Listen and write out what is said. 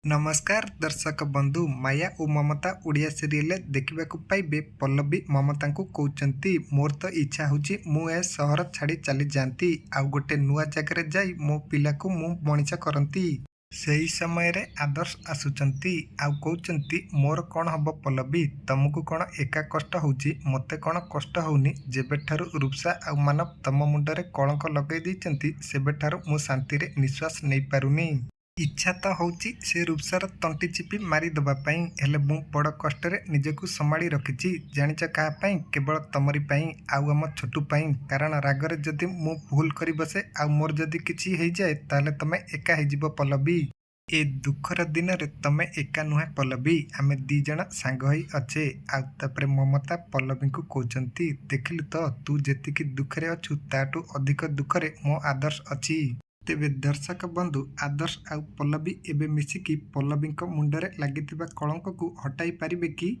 नमस्कार दर्शक बंधु माया और ममता ओडिया सीरियल देखा पाइबे पल्लवी ममता को कहते मोर तो इच्छा होची मु ए सहर छाड़ी चली जाती आउ गोटे नुआ जगह जाई मो पिला को मु मनीष करती सही समय रे आदर्श आसुचंती आउ कहते मोर कौन हम पल्लवी तुमको कौन एका कष्ट होची मते कौन कष्ट होनी जेबेठारु रूपसा आउ मानव तम मुंडरे कलंक लगे देइचंती सेबेठारु मु शांति रे निश्वास नहीं पारुनी। इच्छा तो होची से रूपसार तंटी चिपी मारिदेवा हेले मु बड़ कष्ट निजक संभाली रखी जानिच क्या केवल तमरी आउ आम छोटू कारण रागरे जदि मु भूल कर बसे आ मोर जदि किछि हो जाए ताले तमे एका हो पल्लवी ए दुखर दिन रे तमे एका नुहे पल्लवी आमे दी जण सांग होई अच्छे आउे ममता पल्लवी को कहते देखिलु तो तू जेतिकी दुखरे अच्छु ताठू अधिक दुखरे मो आदर्श अच्छी। तेबे दर्शक बंधु आदर्श आउ पल्लवी एबे मिसिकी पल्लवी मुंडरे लागितिबा कलंक को हटाई पारिबे कि?